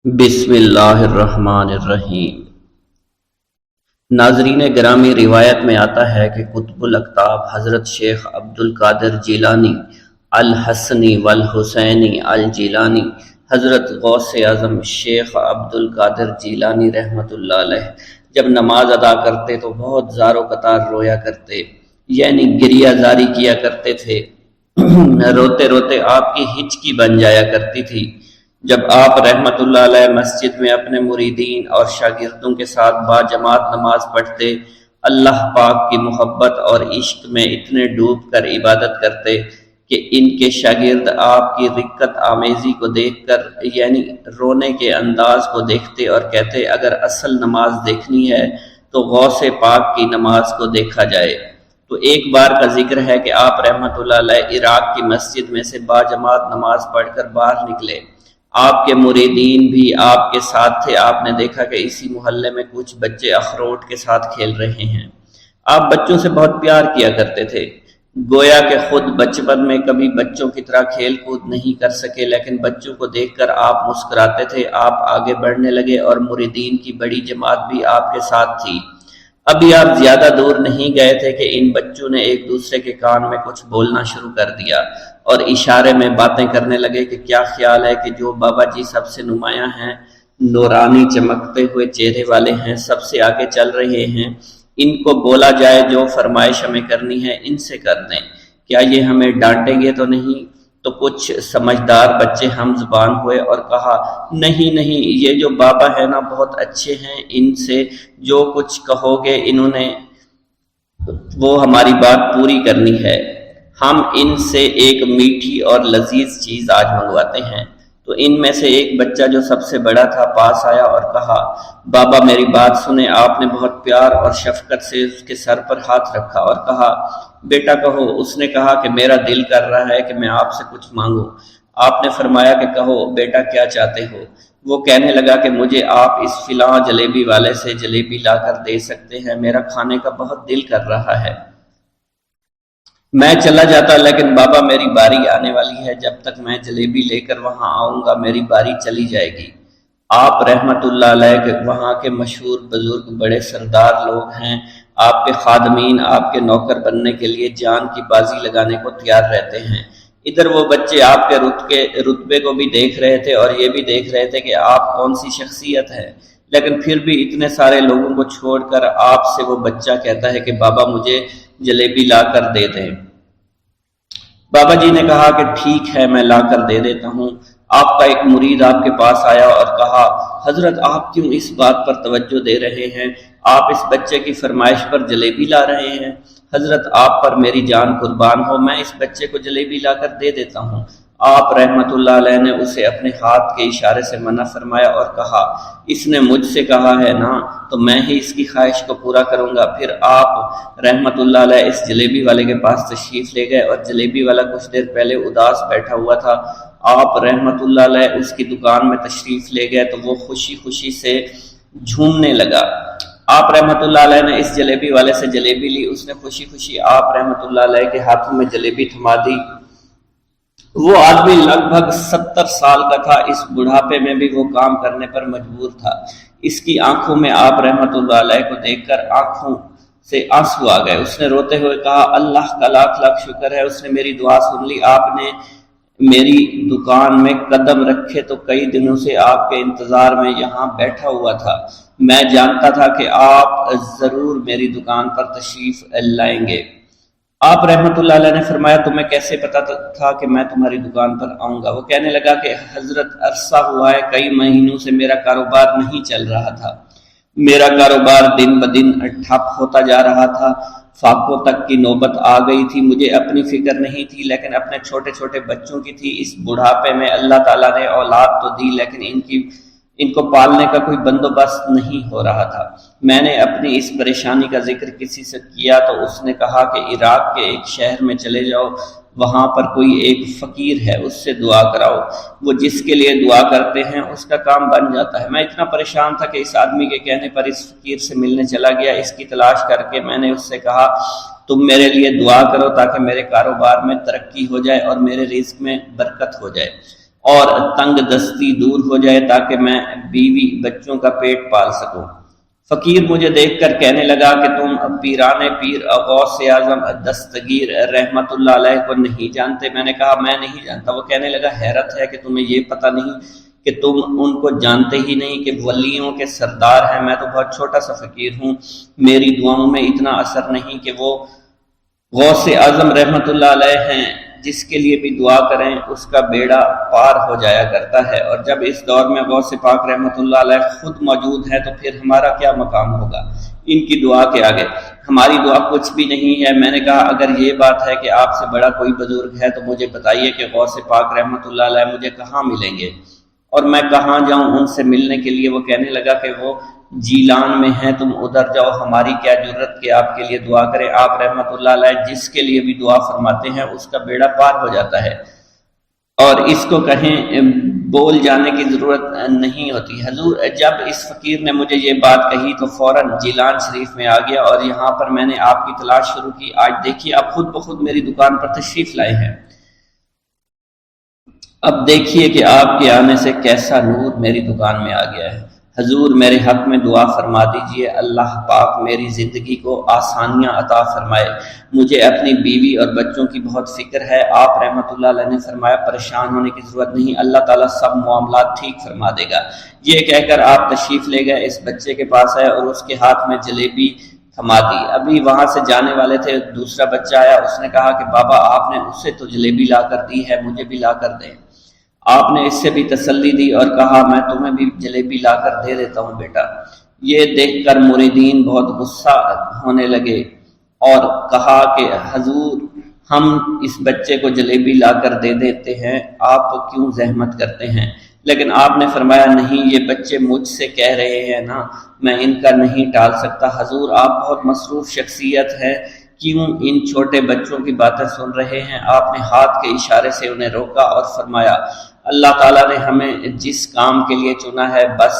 بسم اللہ الرحمن الرحیم۔ ناظرین گرامی، روایت میں آتا ہے کہ قطب الاقطاب حضرت شیخ عبد القادر جیلانی الحسنی والحسینی الجیلانی، حضرت غوث اعظم شیخ عبد القادر جیلانی رحمۃ اللہ علیہ جب نماز ادا کرتے تو بہت زار و قطار رویا کرتے، یعنی گریہ زاری کیا کرتے تھے۔ روتے روتے آپ کی ہچکی بن جایا کرتی تھی۔ جب آپ رحمت اللہ علیہ مسجد میں اپنے مریدین اور شاگردوں کے ساتھ باجماعت نماز پڑھتے، اللہ پاک کی محبت اور عشق میں اتنے ڈوب کر عبادت کرتے کہ ان کے شاگرد آپ کی رقت آمیزی کو دیکھ کر، یعنی رونے کے انداز کو دیکھتے اور کہتے اگر اصل نماز دیکھنی ہے تو غوث پاک کی نماز کو دیکھا جائے۔ تو ایک بار کا ذکر ہے کہ آپ رحمت اللہ علیہ عراق کی مسجد میں سے باجماعت نماز پڑھ کر باہر نکلے۔ آپ کے مریدین بھی آپ کے ساتھ تھے۔ آپ نے دیکھا کہ اسی محلے میں کچھ بچے اخروٹ کے ساتھ کھیل رہے ہیں۔ آپ بچوں سے بہت پیار کیا کرتے تھے، گویا کہ خود بچپن میں کبھی بچوں کی طرح کھیل کود نہیں کر سکے، لیکن بچوں کو دیکھ کر آپ مسکراتے تھے۔ آپ آگے بڑھنے لگے اور مریدین کی بڑی جماعت بھی آپ کے ساتھ تھی۔ ابھی آپ زیادہ دور نہیں گئے تھے کہ ان بچوں نے ایک دوسرے کے کان میں کچھ بولنا شروع کر دیا اور اشارے میں باتیں کرنے لگے کہ کیا خیال ہے کہ جو بابا جی سب سے نمایاں ہیں، نورانی چمکتے ہوئے چہرے والے ہیں، سب سے آگے چل رہے ہیں، ان کو بولا جائے جو فرمائش ہمیں کرنی ہے ان سے کر دیں، کیا یہ ہمیں ڈانٹیں گے تو نہیں؟ تو کچھ سمجھدار بچے ہم زبان ہوئے اور کہا نہیں نہیں، یہ جو بابا ہے نا بہت اچھے ہیں، ان سے جو کچھ کہو گے انہوں نے وہ ہماری بات پوری کرنی ہے، ہم ان سے ایک میٹھی اور لذیذ چیز آج منگواتے ہیں۔ تو ان میں سے ایک بچہ جو سب سے بڑا تھا پاس آیا اور کہا بابا میری بات سنیں۔ آپ نے بہت پیار اور شفقت سے اس کے سر پر ہاتھ رکھا اور کہا بیٹا کہو۔ اس نے کہا کہ میرا دل کر رہا ہے کہ میں آپ سے کچھ مانگوں۔ آپ نے فرمایا کہ کہو بیٹا کیا چاہتے ہو؟ وہ کہنے لگا کہ مجھے آپ اس فلاں جلیبی والے سے جلیبی لا کر دے سکتے ہیں، میرا کھانے کا بہت دل کر رہا ہے۔ میں چلا جاتا لیکن بابا میری باری آنے والی ہے، جب تک میں جلیبی لے کر وہاں آؤں گا میری باری چلی جائے گی۔ آپ رحمت اللہ علیہ کے وہاں کے مشہور بزرگ بڑے سردار لوگ ہیں، آپ کے خادمین آپ کے نوکر بننے کے لیے جان کی بازی لگانے کو تیار رہتے ہیں۔ ادھر وہ بچے آپ کے رتبے کو بھی دیکھ رہے تھے اور یہ بھی دیکھ رہے تھے کہ آپ کون سی شخصیت ہے، لیکن پھر بھی اتنے سارے لوگوں کو چھوڑ کر آپ سے وہ بچہ کہتا ہے کہ بابا مجھے جلیبی لا کر دے دیں۔ بابا جی نے کہا کہ ٹھیک ہے میں لا کر دے دیتا ہوں۔ آپ کا ایک مرید آپ کے پاس آیا اور کہا حضرت آپ کیوں اس بات پر توجہ دے رہے ہیں؟ آپ اس بچے کی فرمائش پر جلیبی لا رہے ہیں۔ حضرت آپ پر میری جان قربان ہو، میں اس بچے کو جلیبی لا کر دے دیتا ہوں۔ آپ رحمت اللہ علیہ نے اسے اپنے ہاتھ کے اشارے سے منع فرمایا اور کہا اس نے مجھ سے کہا ہے نا تو میں ہی اس کی خواہش کو پورا کروں گا۔ پھر آپ رحمت اللہ علیہ اس جلیبی والے کے پاس تشریف لے گئے اور جلیبی والا کچھ دیر پہلے اداس بیٹھا ہوا تھا۔ آپ رحمت اللہ علیہ اس کی دکان میں تشریف لے گئے تو وہ خوشی خوشی سے جھومنے لگا۔ آپ رحمت اللہ علیہ نے اس جلیبی والے سے جلیبی لی، اس نے خوشی خوشی آپ رحمت اللہ علیہ کے ہاتھوں میں جلیبی تھما دی۔ وہ آدمی لگ بھگ 70 سال کا تھا، اس بڑھاپے میں بھی وہ کام کرنے پر مجبور تھا۔ اس کی آنکھوں میں آپ رحمت اللہ علیہ کو دیکھ کر آنکھوں سے آنسو آ گئے۔ اس نے روتے ہوئے کہا اللہ کا لاکھ لاکھ شکر ہے، اس نے میری دعا سن لی۔ آپ نے میری دکان میں قدم رکھے تو کئی دنوں سے آپ کے انتظار میں یہاں بیٹھا ہوا تھا۔ میں جانتا تھا کہ آپ ضرور میری دکان پر تشریف لائیں گے۔ آپ رحمت اللہ علیہ نے فرمایا تمہیں کیسے پتا تھا کہ میں تمہاری دکان پر آؤں گا؟ وہ کہنے لگا کہ حضرت عرصہ ہوا ہے، کئی مہینوں سے میرا کاروبار نہیں چل رہا تھا، میرا کاروبار دن بدن ٹھپ ہوتا جا رہا تھا، فاقوں تک کی نوبت آ گئی تھی۔ مجھے اپنی فکر نہیں تھی لیکن اپنے چھوٹے چھوٹے بچوں کی تھی۔ اس بڑھاپے میں اللہ تعالیٰ نے اولاد تو دی لیکن ان کو پالنے کا کوئی بندوبست نہیں ہو رہا تھا۔ میں نے اپنی اس پریشانی کا ذکر کسی سے کیا تو اس نے کہا کہ عراق کے ایک شہر میں چلے جاؤ، وہاں پر کوئی ایک فقیر ہے، اس سے دعا کراؤ، وہ جس کے لیے دعا کرتے ہیں اس کا کام بن جاتا ہے۔ میں اتنا پریشان تھا کہ اس آدمی کے کہنے پر اس فقیر سے ملنے چلا گیا۔ اس کی تلاش کر کے میں نے اس سے کہا تم میرے لیے دعا کرو تاکہ میرے کاروبار میں ترقی ہو جائے اور میرے رزق میں برکت ہو جائے۔ اور تنگ دستی دور ہو جائے تاکہ میں بیوی بچوں کا پیٹ پال سکوں۔ فقیر مجھے دیکھ کر کہنے لگا کہ تم پیران پیر غوث اعظم دستگیر رحمت اللہ علیہ کو نہیں جانتے؟ میں نے کہا میں نہیں جانتا۔ وہ کہنے لگا حیرت ہے کہ تمہیں یہ پتہ نہیں کہ تم ان کو جانتے ہی نہیں کہ ولیوں کے سردار ہیں۔ میں تو بہت چھوٹا سا فقیر ہوں، میری دعاؤں میں اتنا اثر نہیں کہ وہ غوث اعظم رحمت اللہ علیہ ہیں، جس کے لیے بھی دعا کریں اس کا بیڑا پار ہو جایا کرتا ہے، اور جب اس دور میں غوث پاک رحمت اللہ علیہ خود موجود ہے تو پھر ہمارا کیا مقام ہوگا ان کی دعا کے آگے؟ ہماری دعا کچھ بھی نہیں ہے۔ میں نے کہا اگر یہ بات ہے کہ آپ سے بڑا کوئی بزرگ ہے تو مجھے بتائیے کہ غوث پاک رحمت اللہ علیہ مجھے کہاں ملیں گے اور میں کہاں جاؤں ان سے ملنے کے لیے؟ وہ کہنے لگا کہ وہ جیلان میں ہیں، تم ادھر جاؤ، ہماری کیا جرت کہ آپ کے لیے دعا کریں۔ آپ رحمت اللہ علیہ جس کے لیے بھی دعا فرماتے ہیں اس کا بیڑا پار ہو جاتا ہے، اور اس کو کہیں بول جانے کی ضرورت نہیں ہوتی۔ حضور جب اس فقیر نے مجھے یہ بات کہی تو فوراً جیلان شریف میں آ گیا، اور یہاں پر میں نے آپ کی تلاش شروع کی۔ آج دیکھیے آپ خود بخود میری دکان پر تشریف لائے ہیں، اب دیکھیے کہ آپ کے آنے سے کیسا نور میری دکان میں آ گیا ہے۔ حضور میرے حق میں دعا فرما دیجئے، اللہ پاک میری زندگی کو آسانیاں عطا فرمائے، مجھے اپنی بیوی اور بچوں کی بہت فکر ہے۔ آپ رحمت اللہ علیہ نے فرمایا پریشان ہونے کی ضرورت نہیں، اللہ تعالیٰ سب معاملات ٹھیک فرما دے گا۔ یہ کہہ کر آپ تشریف لے گئے، اس بچے کے پاس آئے اور اس کے ہاتھ میں جلیبی تھما دی۔ ابھی وہاں سے جانے والے تھے، دوسرا بچہ آیا، اس نے کہا کہ بابا آپ نے اسے تو جلیبی لا کر دی ہے، مجھے بھی لا کر دیں۔ آپ نے اس سے بھی تسلی دی اور کہا میں تمہیں بھی جلیبی لا کر دے دیتا ہوں بیٹا۔ یہ دیکھ کر مریدین بہت غصہ ہونے لگے اور کہا کہ حضور ہم اس بچے کو جلیبی لا کر دے دیتے ہیں، آپ کیوں زحمت کرتے ہیں؟ لیکن آپ نے فرمایا نہیں، یہ بچے مجھ سے کہہ رہے ہیں نا، میں ان کا نہیں ٹال سکتا۔ حضور آپ بہت مصروف شخصیت ہے، کیوں ان چھوٹے بچوں کی باتیں سن رہے ہیں؟ آپ نے ہاتھ کے اشارے سے انہیں روکا اور فرمایا اللہ تعالیٰ نے ہمیں جس کام کے لیے چنا ہے بس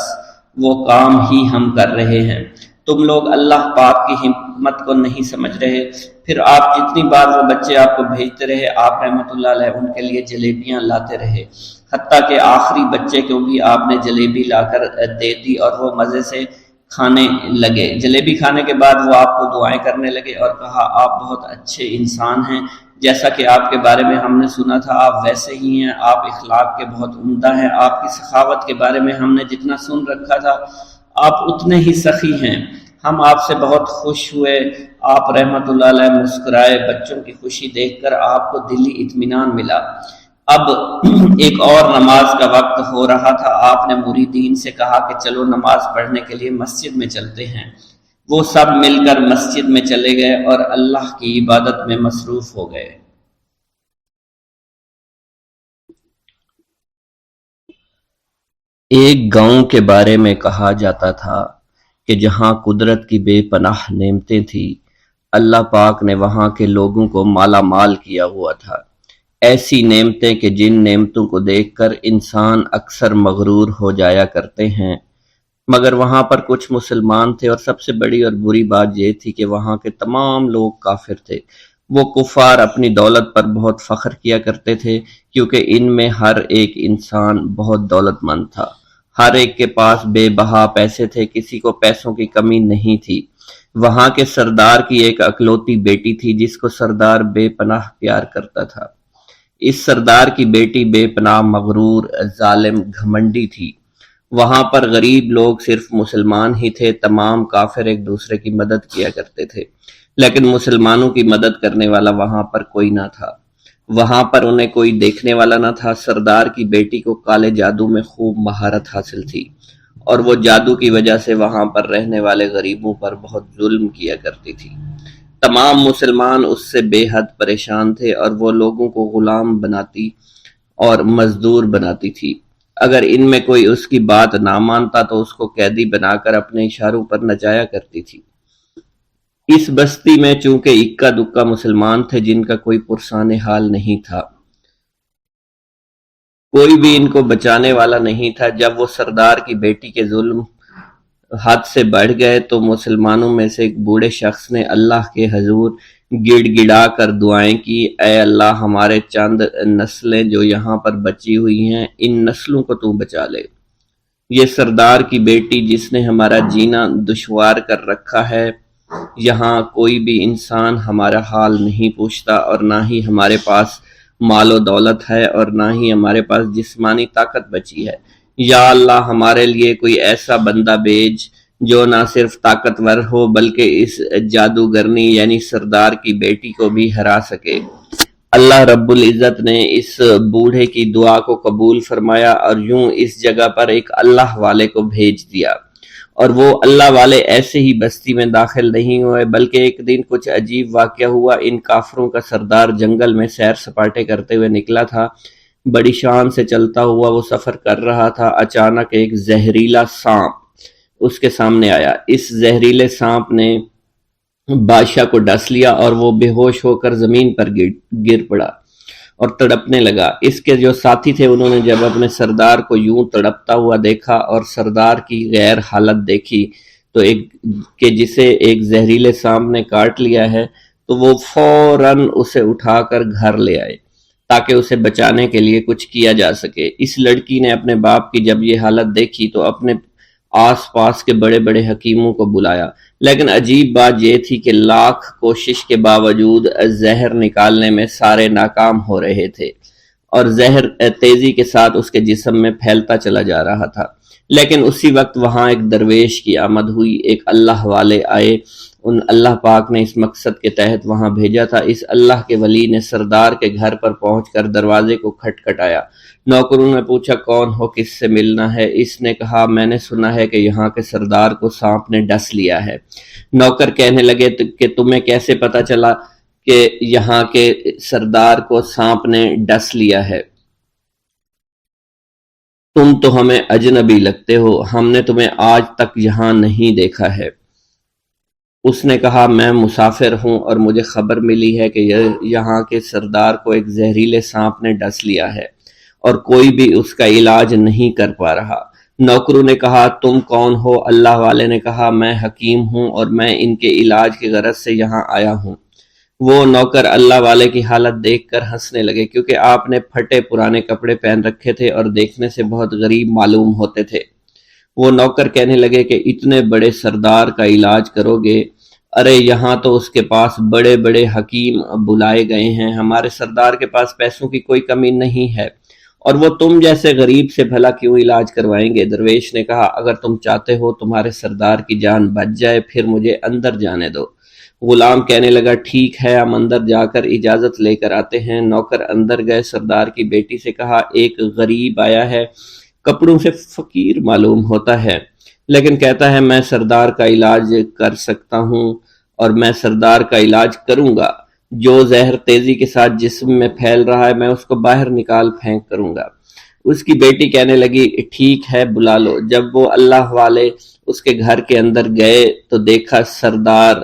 وہ کام ہی ہم کر رہے ہیں، تم لوگ اللہ پاک کی حکمت کو نہیں سمجھ رہے۔ پھر آپ جتنی بار وہ بچے آپ کو بھیجتے رہے، آپ رحمت اللہ علیہ ان کے لیے جلیبیاں لاتے رہے، حتیٰ کہ آخری بچے کو بھی آپ نے جلیبی لا کر دے دی اور وہ مزے سے کھانے لگے۔ جلیبی کھانے کے بعد وہ آپ کو دعائیں کرنے لگے اور کہا آپ بہت اچھے انسان ہیں، جیسا کہ آپ کے بارے میں ہم نے سنا تھا آپ ویسے ہی ہیں، آپ اخلاق کے بہت عمدہ ہیں، آپ کی سخاوت کے بارے میں ہم نے جتنا سن رکھا تھا آپ اتنے ہی سخی ہیں، ہم آپ سے بہت خوش ہوئے۔ آپ رحمت اللہ علیہ مسکرائے، بچوں کی خوشی دیکھ کر آپ کو دلی اطمینان ملا۔ اب ایک اور نماز کا وقت ہو رہا تھا، آپ نے مریدین سے کہا کہ چلو نماز پڑھنے کے لیے مسجد میں چلتے ہیں۔ وہ سب مل کر مسجد میں چلے گئے اور اللہ کی عبادت میں مصروف ہو گئے۔ ایک گاؤں کے بارے میں کہا جاتا تھا کہ جہاں قدرت کی بے پناہ نعمتیں تھیں، اللہ پاک نے وہاں کے لوگوں کو مالا مال کیا ہوا تھا۔ ایسی نعمتیں کہ جن نعمتوں کو دیکھ کر انسان اکثر مغرور ہو جایا کرتے ہیں، مگر وہاں پر کچھ مسلمان تھے، اور سب سے بڑی اور بری بات یہ تھی کہ وہاں کے تمام لوگ کافر تھے۔ وہ کفار اپنی دولت پر بہت فخر کیا کرتے تھے، کیونکہ ان میں ہر ایک انسان بہت دولت مند تھا، ہر ایک کے پاس بے بہا پیسے تھے، کسی کو پیسوں کی کمی نہیں تھی۔ وہاں کے سردار کی ایک اکلوتی بیٹی تھی جس کو سردار بے پناہ پیار کرتا تھا۔ اس سردار کی بیٹی بے پناہ مغرور، ظالم، گھمنڈی تھی۔ وہاں پر غریب لوگ صرف مسلمان ہی تھے، تمام کافر ایک دوسرے کی مدد کیا کرتے تھے، لیکن مسلمانوں کی مدد کرنے والا وہاں پر کوئی نہ تھا۔ وہاں پر انہیں کوئی دیکھنے والا نہ تھا۔ سردار کی بیٹی کو کالے جادو میں خوب مہارت حاصل تھی، اور وہ جادو کی وجہ سے وہاں پر رہنے والے غریبوں پر بہت ظلم کیا کرتی تھی۔ تمام مسلمان اس سے بے حد پریشان تھے، اور وہ لوگوں کو غلام بناتی اور مزدور بناتی تھی۔ اگر ان میں کوئی اس کی بات نہ مانتا تو اس کو قیدی بنا کر اپنے اشاروں پر نچایا کرتی تھی۔ اس بستی میں چونکہ اکا دکا مسلمان تھے جن کا کوئی پرسان حال نہیں تھا، کوئی بھی ان کو بچانے والا نہیں تھا۔ جب وہ سردار کی بیٹی کے ظلم حد سے بڑھ گئے تو مسلمانوں میں سے ایک بوڑھے شخص نے اللہ کے حضور گڑ گڑا کر دعائیں کی، اے اللہ ہمارے چند نسلیں جو یہاں پر بچی ہوئی ہیں ان نسلوں کو تو بچا لے۔ یہ سردار کی بیٹی جس نے ہمارا جینا دشوار کر رکھا ہے، یہاں کوئی بھی انسان ہمارا حال نہیں پوچھتا، اور نہ ہی ہمارے پاس مال و دولت ہے اور نہ ہی ہمارے پاس جسمانی طاقت بچی ہے۔ یا اللہ ہمارے لیے کوئی ایسا بندہ بھیج جو نہ صرف طاقتور ہو بلکہ اس جادوگرنی یعنی سردار کی بیٹی کو بھی ہرا سکے۔ اللہ رب العزت نے اس بوڑھے کی دعا کو قبول فرمایا اور یوں اس جگہ پر ایک اللہ والے کو بھیج دیا، اور وہ اللہ والے ایسے ہی بستی میں داخل نہیں ہوئے بلکہ ایک دن کچھ عجیب واقعہ ہوا۔ ان کافروں کا سردار جنگل میں سیر سپاٹے کرتے ہوئے نکلا تھا، بڑی شان سے چلتا ہوا وہ سفر کر رہا تھا۔ اچانک ایک زہریلا سانپ اس کے سامنے آیا۔ اس زہریلے سانپ نے بادشاہ کو ڈس لیا اور وہ بے ہوش ہو کر زمین پر گر پڑا اور تڑپنے لگا۔ اس کے جو ساتھی تھے انہوں نے جب اپنے سردار کو یوں تڑپتا ہوا دیکھا اور سردار کی غیر حالت دیکھی تو کہ جسے ایک زہریلے سانپ نے کاٹ لیا ہے، تو وہ فوراً اسے اٹھا کر گھر لے آئے تاکہ اسے بچانے کے لیے کچھ کیا جا سکے۔ اس لڑکی نے اپنے باپ کی جب یہ حالت دیکھی تو اپنے آس پاس کے بڑے بڑے حکیموں کو بلایا، لیکن عجیب بات یہ تھی کہ لاکھ کوشش کے باوجود زہر نکالنے میں سارے ناکام ہو رہے تھے اور زہر تیزی کے ساتھ اس کے جسم میں پھیلتا چلا جا رہا تھا۔ لیکن اسی وقت وہاں ایک درویش کی آمد ہوئی، ایک اللہ والے آئے، ان اللہ پاک نے اس مقصد کے تحت وہاں بھیجا تھا۔ اس اللہ کے ولی نے سردار کے گھر پر پہنچ کر دروازے کو کھٹکھٹایا۔ نوکروں نے پوچھا کون ہو، کس سے ملنا ہے؟ اس نے کہا میں نے سنا ہے کہ یہاں کے سردار کو سانپ نے ڈس لیا ہے۔ نوکر کہنے لگے کہ تمہیں کیسے پتا چلا کہ یہاں کے سردار کو سانپ نے ڈس لیا ہے؟ تم تو ہمیں اجنبی لگتے ہو، ہم نے تمہیں آج تک یہاں نہیں دیکھا ہے۔ اس نے کہا میں مسافر ہوں اور مجھے خبر ملی ہے کہ یہاں کے سردار کو ایک زہریلے سانپ نے ڈس لیا ہے اور کوئی بھی اس کا علاج نہیں کر پا رہا۔ نوکروں نے کہا تم کون ہو؟ اللہ والے نے کہا میں حکیم ہوں اور میں ان کے علاج کے غرض سے یہاں آیا ہوں۔ وہ نوکر اللہ والے کی حالت دیکھ کر ہنسنے لگے کیونکہ آپ نے پھٹے پرانے کپڑے پہن رکھے تھے اور دیکھنے سے بہت غریب معلوم ہوتے تھے۔ وہ نوکر کہنے لگے کہ اتنے بڑے سردار کا علاج کرو گے؟ ارے یہاں تو اس کے پاس بڑے بڑے حکیم بلائے گئے ہیں، ہمارے سردار کے پاس پیسوں کی کوئی کمی نہیں ہے، اور وہ تم جیسے غریب سے بھلا کیوں علاج کروائیں گے؟ درویش نے کہا اگر تم چاہتے ہو تمہارے سردار کی جان بچ جائے پھر مجھے اندر جانے دو۔ غلام کہنے لگا ٹھیک ہے ہم اندر جا کر اجازت لے کر آتے ہیں۔ نوکر اندر گئے، سردار کی بیٹی سے کہا ایک غریب آیا ہے، کپڑوں سے فقیر معلوم ہوتا ہے لیکن کہتا ہے میں سردار کا علاج کر سکتا ہوں اور میں سردار کا علاج کروں گا۔ جو زہر تیزی کے ساتھ جسم میں پھیل رہا ہے میں اس کو باہر نکال پھینک کروں گا۔ اس کی بیٹی کہنے لگی ٹھیک ہے بلا لو۔ جب وہ اللہ والے اس کے گھر کے اندر گئے تو دیکھا سردار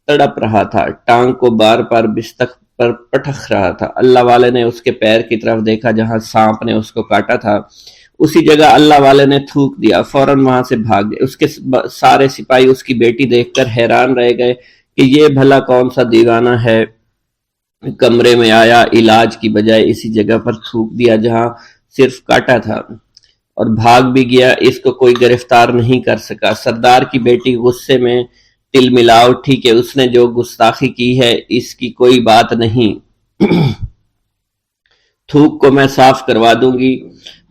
تڑپ رہا تھا، ٹانگ کو بار بار بستر پر پٹخ رہا تھا۔ اللہ والے نے اس کے پیر کی طرف دیکھا جہاں سانپ نے اس کو کاٹا تھا، اسی جگہ اللہ والے نے تھوک دیا، فوراً وہاں سے بھاگ گئے۔ اس کے سارے سپاہی اس کی بیٹی دیکھ کر حیران رہ گئے کہ یہ بھلا کون سا دیوانہ ہے، کمرے میں آیا، علاج کی بجائے اسی جگہ پر تھوک دیا جہاں صرف کاٹا تھا، اور بھاگ بھی گیا، اس کو کوئی گرفتار نہیں کر سکا۔ سردار کی بیٹی غصے میں تل ملا اٹھی کہ اس نے جو گستاخی کی ہے اس کی کوئی بات نہیں، تھوک کو میں صاف کروا دوں گی،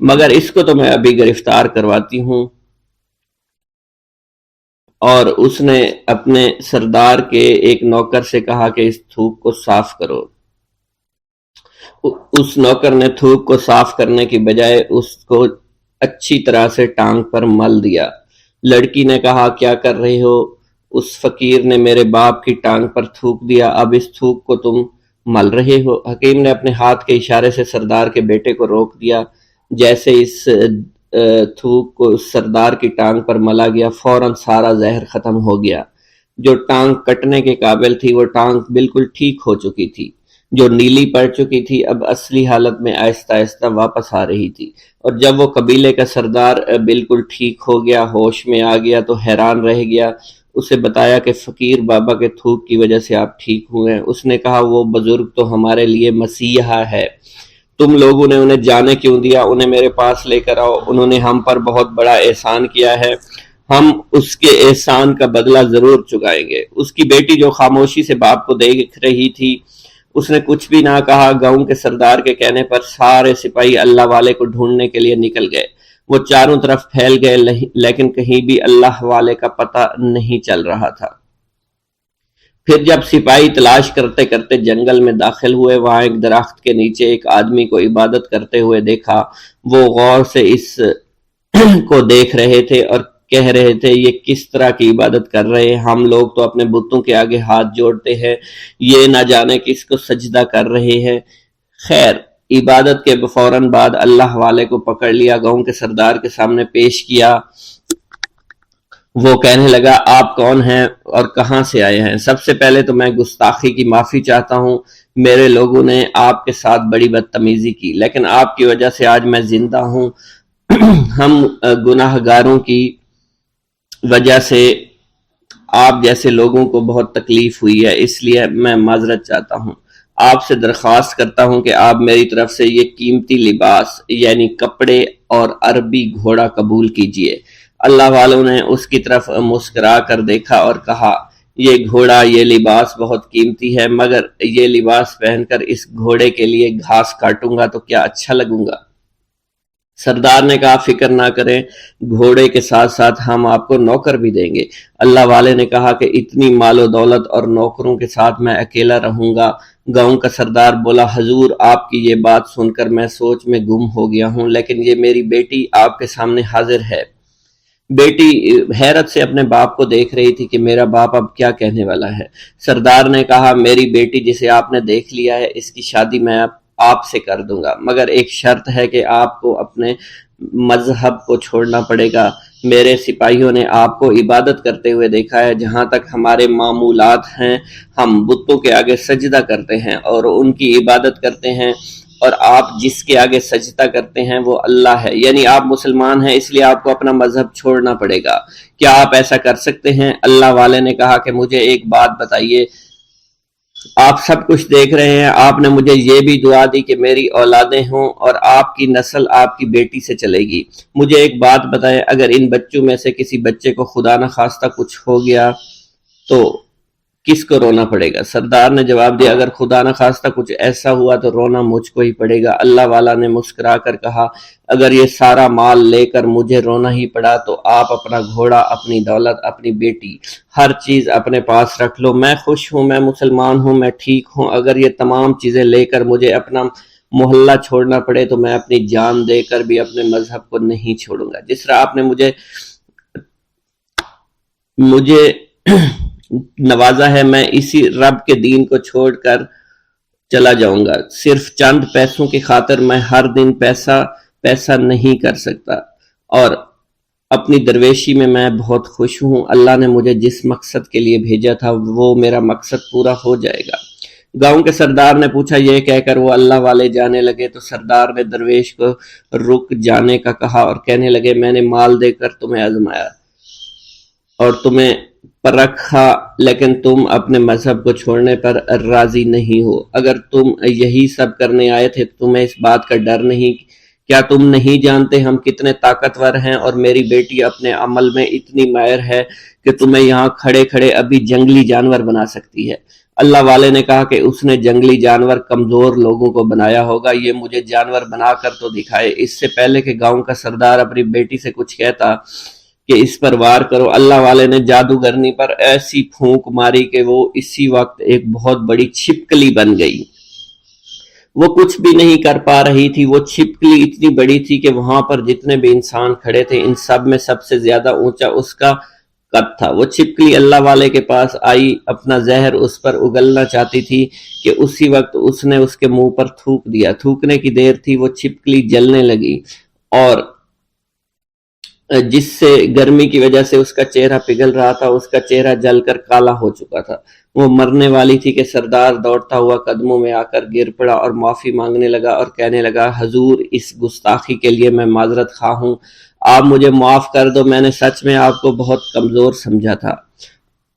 مگر اس کو تو میں ابھی گرفتار کرواتی ہوں۔ اور اس نے اپنے سردار کے ایک نوکر سے کہا کہ اس تھوک کو صاف کرو۔ اس نوکر نے تھوک کو صاف کرنے کی بجائے اس کو اچھی طرح سے ٹانگ پر مل دیا۔ لڑکی نے کہا کیا کر رہے ہو؟ اس فقیر نے میرے باپ کی ٹانگ پر تھوک دیا، اب اس تھوک کو تم مل رہے ہو؟ حکیم نے اپنے ہاتھ کے اشارے سے سردار کے بیٹے کو روک دیا۔ جیسے اس تھوک کو سردار کی ٹانگ پر ملا گیا فوراً سارا زہر ختم ہو گیا۔ جو ٹانگ کٹنے کے قابل تھی وہ ٹانگ بالکل ٹھیک ہو چکی تھی، جو نیلی پڑ چکی تھی اب اصلی حالت میں آہستہ آہستہ واپس آ رہی تھی، اور جب وہ قبیلے کا سردار بالکل ٹھیک ہو گیا، ہوش میں آ گیا تو حیران رہ گیا۔ اسے بتایا کہ فقیر بابا کے تھوک کی وجہ سے آپ ٹھیک ہوئے ہیں۔ اس نے کہا وہ بزرگ تو ہمارے لیے مسیحا ہے، تم لوگوں نے انہیں جانے کیوں دیا؟ انہیں میرے پاس لے کر آؤ، انہوں نے ہم پر بہت بڑا احسان کیا ہے، ہم اس کے احسان کا بدلہ ضرور چکائیں گے۔ اس کی بیٹی جو خاموشی سے باپ کو دیکھ رہی تھی، اس نے کچھ بھی نہ کہا۔ گاؤں کے سردار کے کہنے پر سارے سپاہی اللہ والے کو ڈھونڈنے کے لیے نکل گئے۔ وہ چاروں طرف پھیل گئے، لیکن کہیں بھی اللہ والے کا پتہ نہیں چل رہا تھا۔ پھر جب سپاہی تلاش کرتے کرتے جنگل میں داخل ہوئے، وہاں ایک درخت کے نیچے ایک آدمی کو عبادت کرتے ہوئے دیکھا۔ وہ غور سے اس کو دیکھ رہے تھے اور کہہ رہے تھے، یہ کس طرح کی عبادت کر رہے ہیں؟ ہم لوگ تو اپنے بتوں کے آگے ہاتھ جوڑتے ہیں، یہ نہ جانے کس کو سجدہ کر رہے ہیں۔ خیر، عبادت کے فوراً بعد اللہ والے کو پکڑ لیا، گاؤں کے سردار کے سامنے پیش کیا۔ وہ کہنے لگا، آپ کون ہیں اور کہاں سے آئے ہیں؟ سب سے پہلے تو میں گستاخی کی معافی چاہتا ہوں، میرے لوگوں نے آپ کے ساتھ بڑی بدتمیزی کی، لیکن آپ کی وجہ سے آج میں زندہ ہوں۔ ہم گناہ گاروں کی وجہ سے آپ جیسے لوگوں کو بہت تکلیف ہوئی ہے، اس لیے میں معذرت چاہتا ہوں۔ آپ سے درخواست کرتا ہوں کہ آپ میری طرف سے یہ قیمتی لباس یعنی کپڑے اور عربی گھوڑا قبول کیجئے۔ اللہ والوں نے اس کی طرف مسکرا کر دیکھا اور کہا، یہ گھوڑا، یہ لباس بہت قیمتی ہے، مگر یہ لباس پہن کر اس گھوڑے کے لیے گھاس کاٹوں گا تو کیا اچھا لگوں گا؟ سردار نے کہا، فکر نہ کریں، گھوڑے کے ساتھ ساتھ ہم آپ کو نوکر بھی دیں گے۔ اللہ والے نے کہا کہ اتنی مال و دولت اور نوکروں کے ساتھ میں اکیلا رہوں گا؟ گاؤں کا سردار بولا، حضور آپ کی یہ بات سن کر میں سوچ میں گم ہو گیا ہوں، لیکن یہ میری بیٹی آپ کے سامنے حاضر ہے۔ بیٹی حیرت سے اپنے باپ کو دیکھ رہی تھی کہ میرا باپ اب کیا کہنے والا ہے۔ سردار نے کہا، میری بیٹی جسے آپ نے دیکھ لیا ہے، اس کی شادی میں آپ سے کر دوں گا، مگر ایک شرط ہے کہ آپ کو اپنے مذہب کو چھوڑنا پڑے گا۔ میرے سپاہیوں نے آپ کو عبادت کرتے ہوئے دیکھا ہے، جہاں تک ہمارے معمولات ہیں ہم بتوں کے آگے سجدہ کرتے ہیں اور ان کی عبادت کرتے ہیں، اور آپ جس کے آگے سجدہ کرتے ہیں وہ اللہ ہے، یعنی آپ مسلمان ہیں، اس لیے آپ کو اپنا مذہب چھوڑنا پڑے گا۔ کیا آپ ایسا کر سکتے ہیں؟ اللہ والے نے کہا کہ مجھے ایک بات بتائیے، آپ سب کچھ دیکھ رہے ہیں، آپ نے مجھے یہ بھی دعا دی کہ میری اولادیں ہوں اور آپ کی نسل آپ کی بیٹی سے چلے گی۔ مجھے ایک بات بتائیں، اگر ان بچوں میں سے کسی بچے کو خدا نہ خواستہ کچھ ہو گیا تو کس کو رونا پڑے گا؟ سردار نے جواب دیا، اگر خدا نہ خواستہ کچھ ایسا ہوا تو رونا مجھ کو ہی پڑے گا۔ اللہ والا نے مسکرا کر کہا، اگر یہ سارا مال لے کر مجھے رونا ہی پڑا تو آپ اپنا گھوڑا، اپنی دولت، اپنی بیٹی، ہر چیز اپنے پاس رکھ لو۔ میں خوش ہوں، میں مسلمان ہوں، میں ٹھیک ہوں۔ اگر یہ تمام چیزیں لے کر مجھے اپنا محلہ چھوڑنا پڑے تو میں اپنی جان دے کر بھی اپنے مذہب کو نہیں چھوڑوں گا۔ جس طرح آپ نے مجھے نوازا ہے، میں اسی رب کے دین کو چھوڑ کر چلا جاؤں گا۔ صرف چند پیسوں کی خاطر میں ہر دن پیسہ نہیں کر سکتا، اور اپنی درویشی میں بہت خوش ہوں۔ اللہ نے مجھے جس مقصد کے لیے بھیجا تھا وہ میرا مقصد پورا ہو جائے گا۔ گاؤں کے سردار نے پوچھا، یہ کہہ کر وہ اللہ والے جانے لگے تو سردار نے درویش کو رک جانے کا کہا اور کہنے لگے، میں نے مال دے کر تمہیں آزمایا اور تمہیں پرکھا، لیکن تم اپنے مذہب کو چھوڑنے پر راضی نہیں ہو۔ اگر تم یہی سب کرنے آئے تھے تو تمہیں اس بات کا ڈر نہیں؟ کیا تم نہیں جانتے ہم کتنے طاقتور ہیں، اور میری بیٹی اپنے عمل میں اتنی ماہر ہے کہ تمہیں یہاں کھڑے کھڑے ابھی جنگلی جانور بنا سکتی ہے۔ اللہ والے نے کہا کہ اس نے جنگلی جانور کمزور لوگوں کو بنایا ہوگا، یہ مجھے جانور بنا کر تو دکھائے۔ اس سے پہلے کہ گاؤں کا سردار اپنی بیٹی سے کچھ کہتا کہ اس پر وار کرو، اللہ والے نے جادوگرنی پر ایسی پھونک ماری کہ وہ اسی وقت ایک بہت بڑی چھپکلی بن گئی۔ وہ کچھ بھی نہیں کر پا رہی تھی، وہ چھپکلی اتنی بڑی تھی کہ وہاں پر جتنے بھی انسان کھڑے تھے ان سب میں سب سے زیادہ اونچا اس کا قد تھا۔ وہ چھپکلی اللہ والے کے پاس آئی، اپنا زہر اس پر اگلنا چاہتی تھی کہ اسی وقت اس نے اس کے منہ پر تھوک دیا۔ تھوکنے کی دیر تھی، وہ چھپکلی جلنے لگی اور جس سے گرمی کی وجہ سے اس کا چہرہ پگھل رہا تھا، اس کا چہرہ جل کر کالا ہو چکا تھا۔ وہ مرنے والی تھی کہ سردار دوڑتا ہوا قدموں میں آ کر گر پڑا اور معافی مانگنے لگا اور کہنے لگا، حضور اس گستاخی کے لیے میں معذرت خواہ ہوں، آپ مجھے معاف کر دو، میں نے سچ میں آپ کو بہت کمزور سمجھا تھا۔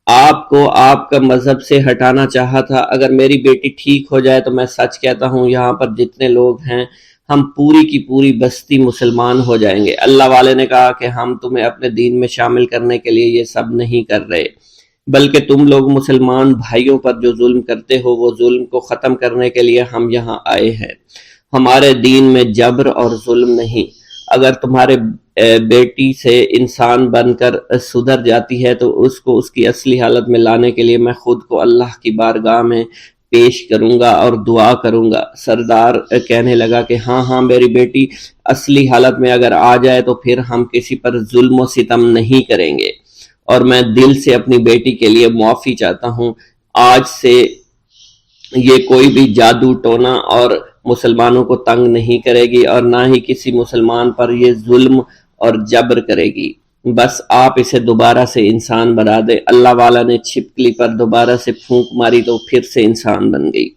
آپ کو آپ کا مذہب سے ہٹانا چاہا تھا۔ اگر میری بیٹی ٹھیک ہو جائے تو میں سچ کہتا ہوں یہاں پر جتنے لوگ ہیں ہم پوری کی پوری بستی مسلمان ہو جائیں گے۔ اللہ والے نے کہا کہ ہم تمہیں اپنے دین میں شامل کرنے کے لیے یہ سب نہیں کر رہے، بلکہ تم لوگ مسلمان بھائیوں پر جو ظلم کرتے ہو وہ ظلم کو ختم کرنے کے لیے ہم یہاں آئے ہیں۔ ہمارے دین میں جبر اور ظلم نہیں۔ اگر تمہارے بیٹی سے انسان بن کر سدھر جاتی ہے تو اس کو اس کی اصلی حالت میں لانے کے لیے میں خود کو اللہ کی بارگاہ میں پیش کروں گا اور دعا کروں گا۔ سردار کہنے لگا کہ ہاں ہاں میری بیٹی اصلی حالت میں اگر آ جائے تو پھر ہم کسی پر ظلم و ستم نہیں کریں گے، اور میں دل سے اپنی بیٹی کے لیے معافی چاہتا ہوں۔ آج سے یہ کوئی بھی جادو ٹونا اور مسلمانوں کو تنگ نہیں کرے گی، اور نہ ہی کسی مسلمان پر یہ ظلم اور جبر کرے گی۔ بس آپ اسے دوبارہ سے انسان بنا دے۔ اللہ والا نے چھپکلی پر دوبارہ سے پھونک ماری تو پھر سے انسان بن گئی،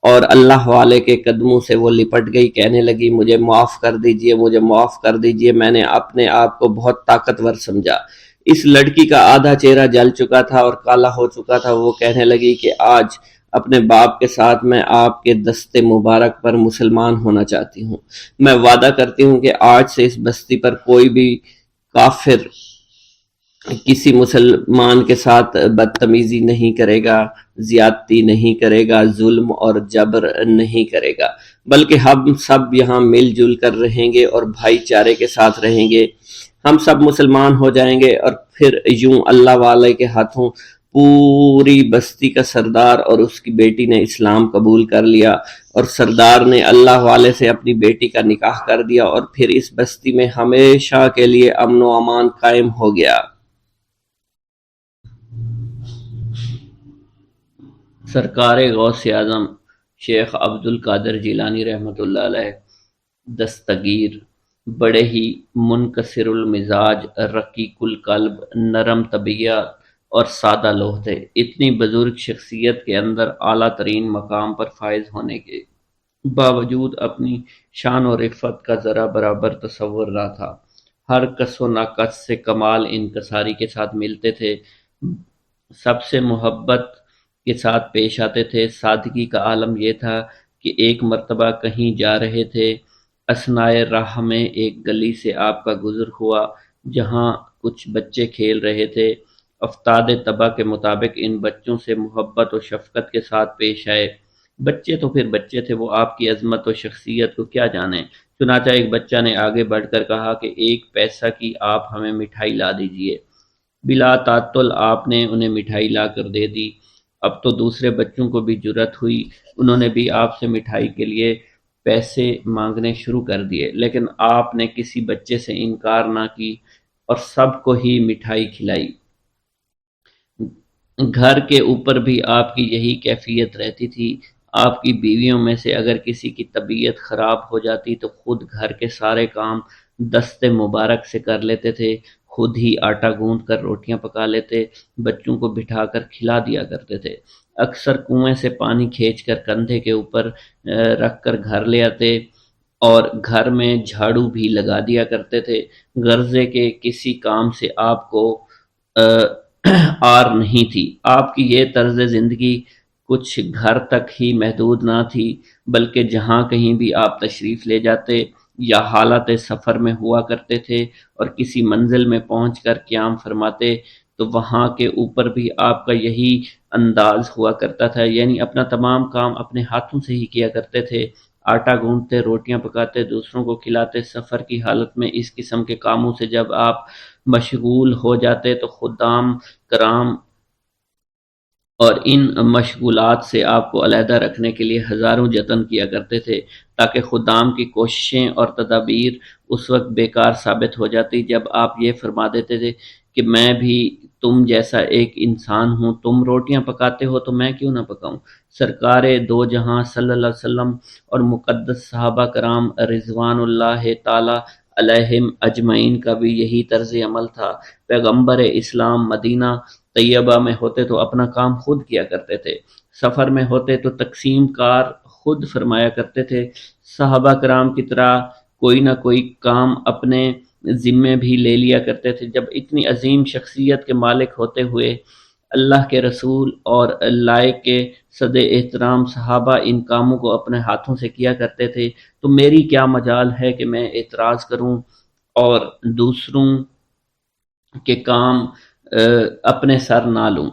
اور اللہ والے کے قدموں سے وہ لپٹ گئی، کہنے لگی مجھے معاف کر دیجئے، مجھے معاف کر دیجئے، میں نے اپنے آپ کو بہت طاقتور سمجھا۔ اس لڑکی کا آدھا چہرہ جل چکا تھا اور کالا ہو چکا تھا۔ وہ کہنے لگی کہ آج اپنے باپ کے ساتھ میں آپ کے دست مبارک پر مسلمان ہونا چاہتی ہوں۔ میں وعدہ کرتی ہوں کہ آج سے اس بستی پر کوئی بھی کافر کسی مسلمان کے ساتھ بدتمیزی نہیں کرے گا، زیادتی نہیں کرے گا، ظلم اور جبر نہیں کرے گا، بلکہ ہم سب یہاں مل جل کر رہیں گے اور بھائی چارے کے ساتھ رہیں گے۔ ہم سب مسلمان ہو جائیں گے، اور پھر یوں اللہ والے کے ہاتھوں پوری بستی کا سردار اور اس کی بیٹی نے اسلام قبول کر لیا، اور سردار نے اللہ والے سے اپنی بیٹی کا نکاح کر دیا، اور پھر اس بستی میں ہمیشہ کے لیے امن و امان قائم ہو گیا۔ سرکار غوث اعظم شیخ عبد القادر جیلانی رحمۃ اللہ علیہ دستگیر بڑے ہی منکسر المزاج، رقیق القلب، نرم طبیعت اور سادہ لوح تھے۔ اتنی بزرگ شخصیت کے اندر اعلیٰ ترین مقام پر فائز ہونے کے باوجود اپنی شان و رفعت کا ذرا برابر تصور نہ تھا۔ ہر کس و ناقص سے کمال انکساری کے ساتھ ملتے تھے، سب سے محبت کے ساتھ پیش آتے تھے۔ سادگی کا عالم یہ تھا کہ ایک مرتبہ کہیں جا رہے تھے، اثنائے راہ میں ایک گلی سے آپ کا گزر ہوا جہاں کچھ بچے کھیل رہے تھے۔ افتاد طبع کے مطابق ان بچوں سے محبت و شفقت کے ساتھ پیش آئے۔ بچے تو پھر بچے تھے، وہ آپ کی عظمت و شخصیت کو کیا جانیں۔ چنانچہ ایک بچہ نے آگے بڑھ کر کہا کہ 1 پیسہ کی آپ ہمیں مٹھائی لا دیجئے۔ بلا تعطل آپ نے انہیں مٹھائی لا کر دے دی۔ اب تو دوسرے بچوں کو بھی جرأت ہوئی، انہوں نے بھی آپ سے مٹھائی کے لیے پیسے مانگنے شروع کر دیے، لیکن آپ نے کسی بچے سے انکار نہ کی اور سب کو ہی مٹھائی کھلائی۔ گھر کے اوپر بھی آپ کی یہی کیفیت رہتی تھی۔ آپ کی بیویوں میں سے اگر کسی کی طبیعت خراب ہو جاتی تو خود گھر کے سارے کام دست مبارک سے کر لیتے تھے، خود ہی آٹا گوندھ کر روٹیاں پکا لیتے، بچوں کو بٹھا کر کھلا دیا کرتے تھے۔ اکثر کنویں سے پانی کھینچ کر کندھے کے اوپر رکھ کر گھر لے آتے، اور گھر میں جھاڑو بھی لگا دیا کرتے تھے۔ غرضے کے کسی کام سے آپ کو آر نہیں تھی۔ آپ کی یہ طرز زندگی کچھ گھر تک ہی محدود نہ تھی، بلکہ جہاں کہیں بھی آپ تشریف لے جاتے یا حالت سفر میں ہوا کرتے تھے اور کسی منزل میں پہنچ کر قیام فرماتے تو وہاں کے اوپر بھی آپ کا یہی انداز ہوا کرتا تھا، یعنی اپنا تمام کام اپنے ہاتھوں سے ہی کیا کرتے تھے، آٹا گوندتے، روٹیاں پکاتے، دوسروں کو کھلاتے۔ سفر کی حالت میں اس قسم کے کاموں سے جب آپ مشغول ہو جاتے تو خدام کرام اور ان مشغولات سے آپ کو علیحدہ رکھنے کے لیے ہزاروں جتن کیا کرتے تھے، تاکہ خدام کی کوششیں اور تدابیر اس وقت بیکار ثابت ہو جاتی جب آپ یہ فرما دیتے تھے کہ میں بھی تم جیسا ایک انسان ہوں، تم روٹیاں پکاتے ہو تو میں کیوں نہ پکاؤں۔ سرکار دو جہاں صلی اللہ علیہ وسلم اور مقدس صحابہ کرام رضوان اللہ تعالی علیہم اجمعین کا بھی یہی طرز عمل تھا۔ پیغمبر اسلام مدینہ طیبہ میں ہوتے تو اپنا کام خود کیا کرتے تھے، سفر میں ہوتے تو تقسیم کار خود فرمایا کرتے تھے۔ صحابہ کرام کی طرح کوئی نہ کوئی کام اپنے ذمے بھی لے لیا کرتے تھے۔ جب اتنی عظیم شخصیت کے مالک ہوتے ہوئے اللہ کے رسول اور لائق کے صد احترام صحابہ ان کاموں کو اپنے ہاتھوں سے کیا کرتے تھے، تو میری کیا مجال ہے کہ میں اعتراض کروں اور دوسروں کے کام اپنے سر نہ لوں۔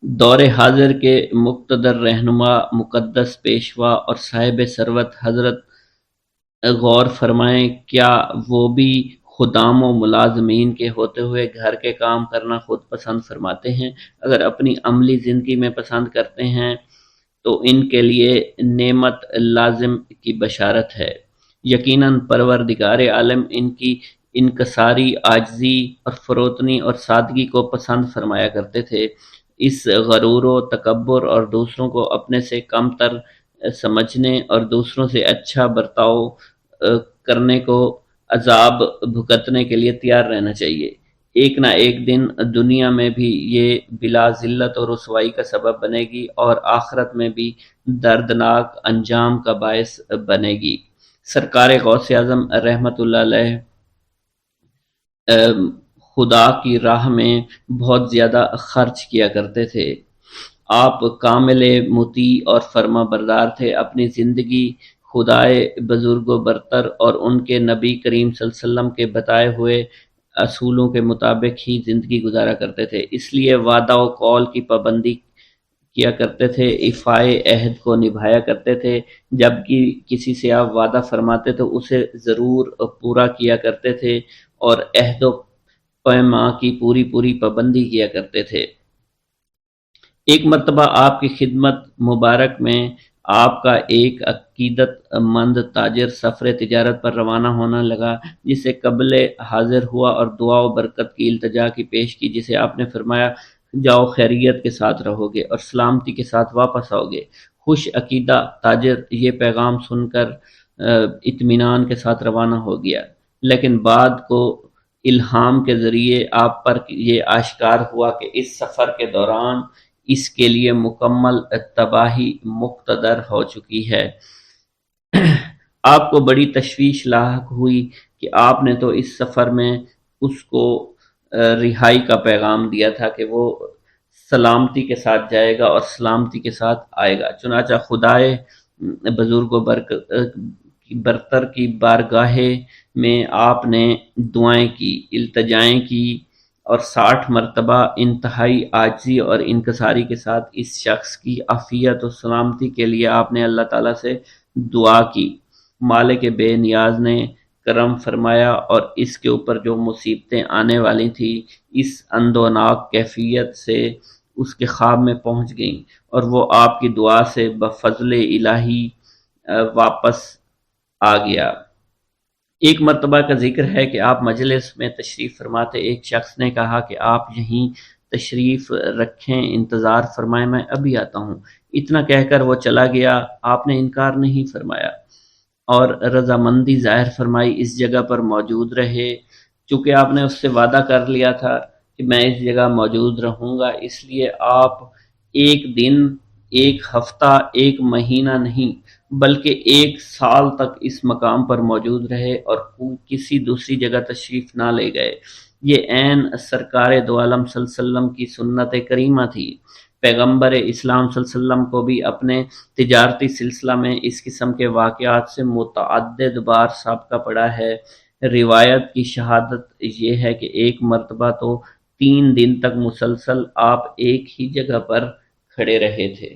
دور حاضر کے مقتدر رہنما، مقدس پیشوا اور صاحب ثروت حضرت غور فرمائیں، کیا وہ بھی خدام و ملازمین کے ہوتے ہوئے گھر کے کام کرنا خود پسند فرماتے ہیں؟ اگر اپنی عملی زندگی میں پسند کرتے ہیں تو ان کے لیے نعمت لازم کی بشارت ہے۔ یقیناً پروردگار عالم ان کی انکساری، عاجزی اور فروتنی اور سادگی کو پسند فرمایا کرتے تھے۔ اس غرور و تکبر اور دوسروں کو اپنے سے کم تر سمجھنے اور دوسروں سے اچھا برتاؤ کرنے کو عذاب بھگتنے کے لیے تیار رہنا چاہیے۔ ایک نہ ایک دن دنیا میں بھی یہ بلا ذلت اور رسوائی کا سبب بنے گی اور آخرت میں بھی دردناک انجام کا باعث بنے گی۔ سرکار غوث اعظم رحمۃ اللہ علیہ خدا کی راہ میں بہت زیادہ خرچ کیا کرتے تھے۔ آپ کامل مطیع اور فرما بردار تھے۔ اپنی زندگی خدائے بزرگ و برتر اور ان کے نبی کریم صلی اللہ علیہ وسلم کے بتائے ہوئے اصولوں کے مطابق ہی زندگی گزارا کرتے تھے، اس لیے وعدہ و قول کی پابندی کیا کرتے تھے، ایفائے عہد کو نبھایا کرتے تھے۔ جب کسی سے آپ وعدہ فرماتے تو اسے ضرور پورا کیا کرتے تھے اور عہد و پیما کی پوری پابندی کیا کرتے تھے۔ ایک مرتبہ آپ کی خدمت مبارک میں آپ کا ایک عقیدت مند تاجر سفر تجارت پر روانہ ہونا لگا، جسے قبل حاضر ہوا اور دعا و برکت کی التجا کی پیش کی، جسے آپ نے فرمایا جاؤ خیریت کے ساتھ رہو گے اور سلامتی کے ساتھ واپس آؤ گے۔ خوش عقیدہ تاجر یہ پیغام سن کر اطمینان کے ساتھ روانہ ہو گیا، لیکن بعد کو الہام کے ذریعے آپ پر یہ آشکار ہوا کہ اس سفر کے دوران اس کے لیے مکمل تباہی مقتدر ہو چکی ہے۔ آپ کو بڑی تشویش لاحق ہوئی کہ آپ نے تو اس سفر میں اس کو رہائی کا پیغام دیا تھا کہ وہ سلامتی کے ساتھ جائے گا اور سلامتی کے ساتھ آئے گا۔ چنانچہ خدائے بزرگ و برتر کی بارگاہ میں آپ نے دعائیں کی، التجائیں کی اور 60 مرتبہ انتہائی عاجزی اور انکساری کے ساتھ اس شخص کی عافیت و سلامتی کے لیے آپ نے اللہ تعالیٰ سے دعا کی۔ مالک بے نیاز نے کرم فرمایا اور اس کے اوپر جو مصیبتیں آنے والی تھیں اس اندوناک کیفیت سے اس کے خواب میں پہنچ گئیں اور وہ آپ کی دعا سے بفضل الہی واپس آ گیا۔ ایک مرتبہ کا ذکر ہے کہ آپ مجلس میں تشریف فرماتے ایک شخص نے کہا کہ آپ یہیں تشریف رکھیں، انتظار فرمائیں، میں ابھی آتا ہوں۔ اتنا کہہ کر وہ چلا گیا۔ آپ نے انکار نہیں فرمایا اور رضامندی ظاہر فرمائی، اس جگہ پر موجود رہے۔ چونکہ آپ نے اس سے وعدہ کر لیا تھا کہ میں اس جگہ موجود رہوں گا، اس لیے آپ ایک دن، ایک ہفتہ، ایک مہینہ نہیں بلکہ 1 سال تک اس مقام پر موجود رہے اور کسی دوسری جگہ تشریف نہ لے گئے۔ یہ عین سرکار دو عالم صلی اللہ علیہ وسلم کی سنت کریمہ تھی۔ پیغمبر اسلام صلی اللہ علیہ وسلم کو بھی اپنے تجارتی سلسلہ میں اس قسم کے واقعات سے متعدد بار سابقہ پڑا ہے۔ روایت کی شہادت یہ ہے کہ ایک مرتبہ تو 3 دن تک مسلسل آپ ایک ہی جگہ پر کھڑے رہے تھے۔